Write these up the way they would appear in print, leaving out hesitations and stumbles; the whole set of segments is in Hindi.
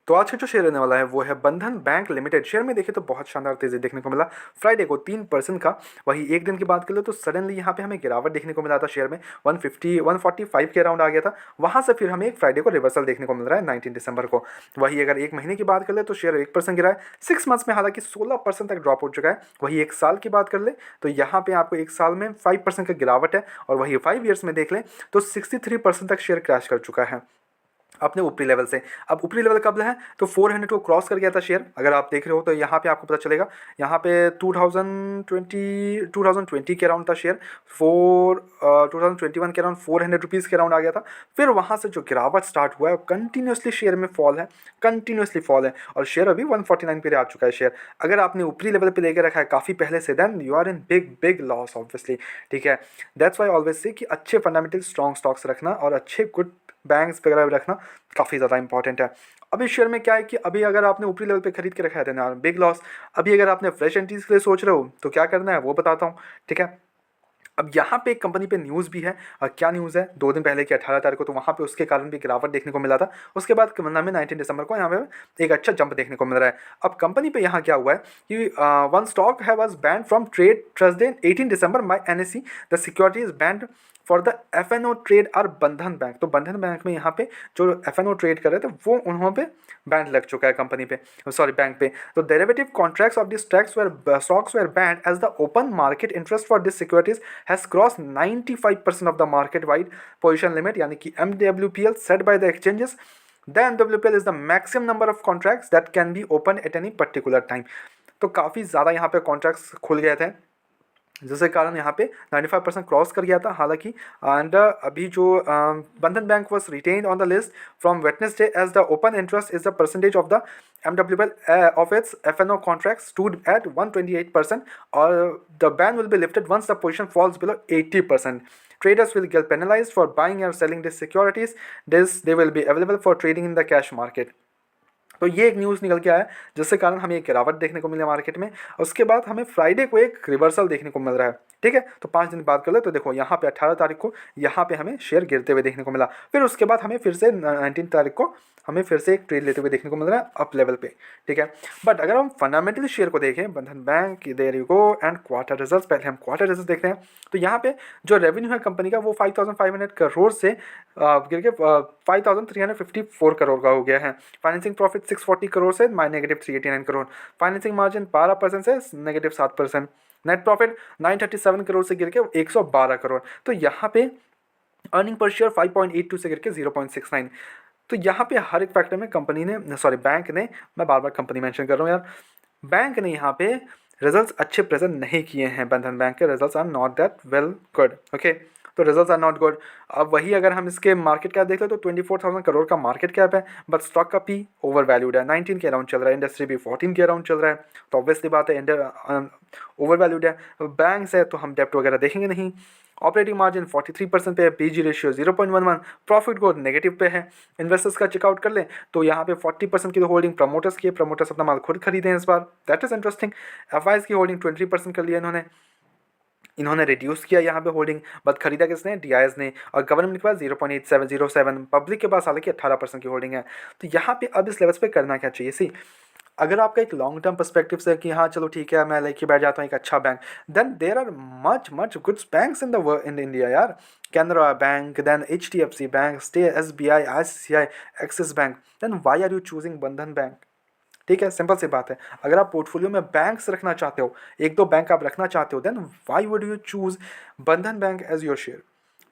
तो आज का जो शेयर रहने वाला है वो है बंधन बैंक लिमिटेड। शेयर में देखें तो बहुत शानदार तेजी देखने को मिला फ्राइडे को 3% का। वही एक दिन की बात कर लो तो सडनली यहाँ पे हमें गिरावट देखने को मिला था शेयर में 145 के अराउंड आ गया था। वहाँ से फिर हमें एक फ्राइडे को रिवर्सल देखने को मिल रहा है 19 दिसंबर को। वही अगर एक महीने की बात कर ले तो शेयर 1% गिरा है। 6 मंथ्स में हालांकि 16% तक ड्रॉप हो चुका है। वही एक साल की बात कर ले तो यहाँ पे आपको एक साल में 5% का गिरावट है। और वही 5 ईयर्स में देख लें तो 63% तक शेयर क्रैश कर चुका है अपने ऊपरी लेवल से। अब ऊपरी लेवल कब है तो 400 को क्रॉस कर गया था शेयर। अगर आप देख रहे हो तो यहाँ पे आपको पता चलेगा, यहाँ पे 2020 के अराउंड था शेयर। 2021 के अराउंड 400 रुपीज़ के अराउंड आ गया था। फिर वहाँ से जो गिरावट स्टार्ट हुआ है कंटिन्यूसली शेयर में फॉल है, कंटिन्यूसली फॉल है। और शेयर अभी 149 पे आ चुका है शेयर। अगर आपने ऊपरी लेवल पे लेके रखा है काफ़ी पहले से, then you are in big big loss obviously. ठीक है, दैट्स वाई ऑलवेज से कि अच्छे फंडामेंटल स्ट्रॉन्ग स्टॉक्स रखना और अच्छे गुड बैंक्स वगैरह रखना काफ़ी ज़्यादा इंपॉर्टेंट है। अभी शेयर में क्या है कि अभी अगर आपने ऊपरी लेवल पे खरीद के रखा है देन यार बिग लॉस। अभी अगर आपने फ्रेश एंट्रीज के लिए सोच रहे हो तो क्या करना है वो बताता हूँ। ठीक है, अब यहाँ पे एक कंपनी पे न्यूज़ भी है। और क्या न्यूज़ है, 2 दिन पहले की 18 तारीख को, तो वहाँ पे उसके कारण भी गिरावट देखने को मिला था। उसके बाद में 19 दिसंबर को यहाँ पे एक अच्छा जंप देखने को मिल रहा है। अब कंपनी पे यहाँ क्या हुआ है कि वन स्टॉक है was banned from trade Thursday 18 December by NSE। The security is banned for the FNO trade are Bandhan bank. तो बंधन बैंक में यहाँ पे जो FNO ट्रेड कर रहे थे वो उन्होंने पे बैंड लग चुका है कंपनी पे, सॉरी बैंक पे। तो derivative contracts of this stocks were banned as the open market interest for this securities has crossed 95% of the market wide position limit, यानी कि MWPL set by the exchanges. The MWPL is the maximum number of contracts that can be opened at any particular time. तो काफ़ी ज़्यादा यहाँ पे कॉन्ट्रैक्ट्स खुल गए थे जिसके कारण यहाँ पे 95% क्रॉस कर गया था हालांकि। एंड अभी जो Bandhan bank was retained on the list from Wednesday as the open interest is the percentage of the MWPL of its FNO contract stood at 128%। और the ban will be lifted once the position falls below 80%. Traders will get penalized for buying or selling these securities. They will be available for trading in the cash market. तो ये एक न्यूज़ निकल के आया जिसके कारण हमें एक गिरावट देखने को मिला मार्केट में। उसके बाद हमें फ्राइडे को एक रिवर्सल देखने को मिल रहा है। ठीक है, तो 5 दिन बाद कर ले तो देखो यहाँ पे 18 तारीख को यहाँ पे हमें शेयर गिरते हुए देखने को मिला। फिर उसके बाद हमें फिर से 19 तारीख को हमें फिर से एक ट्रेड लेते हुए देखने को मिल रहा है अप लेवल पे। ठीक है, बट अगर हम फंडामेंटली शेयर को देखें Bandhan bank, there you go, and quarter results, पहले हम क्वार्टर रिजल्ट्स देखते हैं। तो यहाँ पे जो रेवेन्यू है कंपनी का वो 5500 करोड़ से गिर के 5354 करोड़ का हो गया है। फाइनेंसिंग प्रॉफिट 640 करोड़ से -389 करोड़। फाइनेंसिंग मार्जिन 12% से -7%। नेट प्रॉफिट 937 करोड़ से गिर के 112 करोड़। तो यहाँ पे अर्निंग पर शेयर 5.82 से गिर के 0.69। तो यहाँ पे हर एक फैक्टर में कंपनी ने, सॉरी बैंक ने, मैं बार बार कंपनी मेंशन कर रहा हूँ यार, बैंक ने यहाँ पे रिजल्ट्स अच्छे प्रेजेंट नहीं किए हैं। बंधन बैंक के results are not that well good. Okay, तो रिजल्ट्स आर नॉट गुड। अब वही अगर हम इसके मार्केट कैप देख ले तो 24,000 करोड़ का मार्केट कैप है, बट स्टॉक का पी ओवर वैल्यूड है, 19 के अराउंड चल रहा है। इंडस्ट्री भी 14 के अराउंड चल रहा है। तो ऑब्वियसली बात है ओवर वैल्यूड है। बैंक है तो हम डेप्ट वगैरह देखेंगे नहीं। ऑपरेटिंग मार्जिन 43% पे है। PG ratio 0.11। Profit growth negative पे है। इन्वेस्टर्स का चेकआउट कर लें तो यहाँ पे 40% की तो होल्डिंग प्रमोटर्स की है। प्रमोटर्स अपना माल खुद खरीदे हैं इस बार, दैट इज इंटरेस्टिंग। FIs की होल्डिंग 20% कर लिया इन्होंने रिड्यूस किया यहाँ पे होल्डिंग, बट खरीदा किसने, DIS ने। और गवर्नमेंट के पास 0.8707, पब्लिक के पास हालांकि 18% की होल्डिंग है। तो यहाँ पे अब इस लेवल्स पे करना क्या चाहिए, सी अगर आपका एक लॉन्ग टर्म पर्सपेक्टिव से कि हाँ चलो ठीक है मैं लेके बैठ जाता हूँ एक अच्छा bank, then there are much good banks in India यार। Canara bank, then HDFC bank, SBI, ICICI, axis bank, then why are you choosing Bandhan bank. ठीक है, सिंपल सी बात है। अगर आप पोर्टफोलियो में बैंक्स रखना चाहते हो, एक दो बैंक आप रखना चाहते हो, then why would you choose Bandhan bank as your share?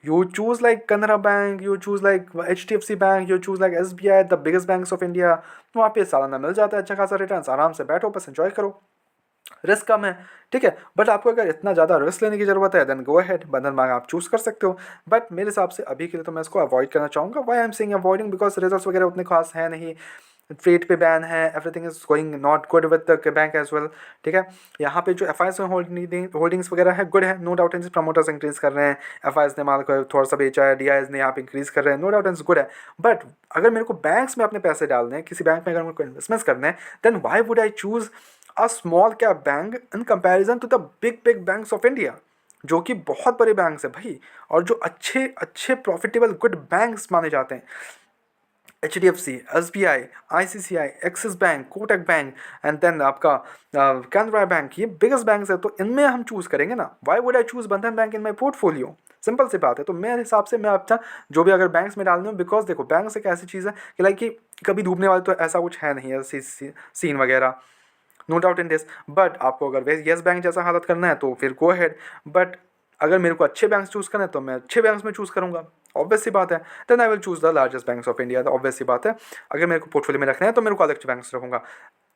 You choose like Canara Bank, you choose like HDFC Bank, you choose like SBI, the biggest banks of India. वहाँ पे सालाना मिल जाता है अच्छा खासा रिटर्न, आराम से बैठो बस एंजॉय करो, रिस्क कम है। ठीक है, बट आपको अगर इतना ज़्यादा रिस्क लेने की ज़रूरत है देन गो अहेड, बंधन बैंक आप चूज़ कर सकते हो। बट मेरे हिसाब से अभी के लिए तो मैं इसको अवॉइड करना चाहूँगा। Why I am saying avoiding, because results वगैरह उतने खास है नहीं, ट्रेड पे बैन है, everything is going not good with the bank as well. ठीक है, यहाँ पे जो FIs में होल्डिंग्स वगैरह है गुड है, no doubt and promoters increase कर रहे हैं, FIs ने माल को थोड़ा सा बेचा है, DIs ने यहाँ पे इंक्रीज कर रहे हैं, नो डाउट एंड गुड है। बट अगर मेरे को बैंक्स में अपने पैसे डालने हैं, किसी बैंक में अगर मेरे को इन्वेस्टमेंट्स करने हैं, then why would I choose a small cap bank in comparison to the big banks of India, जो कि बहुत बड़े बैंक्स हैं भाई, और जो अच्छे प्रॉफिटेबल गुड बैंक्स माने जाते हैं। HDFC, SBI, ICICI, axis bank, Kotak bank and then आपका कैनरा बैंक, ये बिगेस्ट बैंक्स है, तो इनमें हम चूज़ करेंगे ना। Why would I choose Bandhan bank in my portfolio? Simple सी बात है। तो मेरे हिसाब से मैं अपना जो भी अगर बैंक्स में डालने हूँ, बिकॉज देखो बैंक्स एक ऐसी चीज़ है कि लाइक कि कभी डूबने वाली तो ऐसा कुछ है नहीं, ऐसी सीन वगैरह, no doubt in this. But आपको अगर येस बैंक जैसा हालत करना है तो फिर गो हैड, बट अगर मेरे को अच्छे बैंक्स चूज़ करना है तो मैं अच्छे बैंक्स में चूज़ करूँगा, ऑब्वियस सी बात है। Then I will choose the largest banks of India, obvious सी बात है। अगर मेरे को पोर्टफोलियो में रखना है तो मेरे को अलग बैंक्स रखूँगा।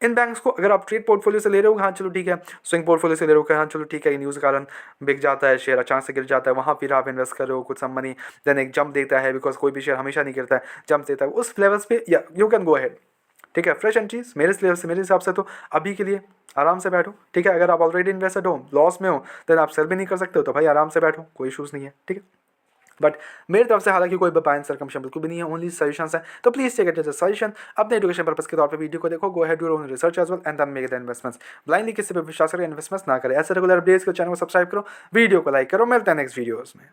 इन बैंक्स को अगर आप ट्रेड पोर्टफोलियो से ले रहे हो, हाँ चलो ठीक है, स्विंग पोर्टफोलियो से ले रहे हो, हाँ चलो ठीक है, न्यूज़ के कारण बिक जाता है शेयर, अचानक से गिर जाता है, वहाँ फिर आप इन्वेस्ट कर रहे हो कुछ सम मनी, देन एक जंप देता है, बिकॉज कोई भी शेयर हमेशा नहीं गिरता है, जंप देता है उस लेवल्स पे, या यू कैन गो अहेड। ठीक है, फ्रेश एंड चीज़ मेरे हिसाब से तो अभी के लिए आराम से बैठो। ठीक है, अगर आप ऑलरेडी इन्वेस्टेड हो, लॉस में हो, देन आप सेल भी नहीं कर सकते हो, तो भाई आराम से बैठो, कोई इशूज़ नहीं है। ठीक है, बट मेरी तरफ से हालांकि कोई बाय एंड सरकमस्टेंस बिल्कुल भी नहीं है, ओनली सजेशंस है। तो please take it as a suggestion, अपने एजुकेशन पर्पस के तौर पे वीडियो को देखो, go head your own research as well and then make the investments. Blindly किसी पे विश्वास करके इन्वेस्टमेंट्स ना करें। ऐसे रेगुलर अपडेट्स के चैनल को सब्सक्राइब करो, वीडियो को लाइक करो। मिलते हैं नेक्स्ट वीडियोस में।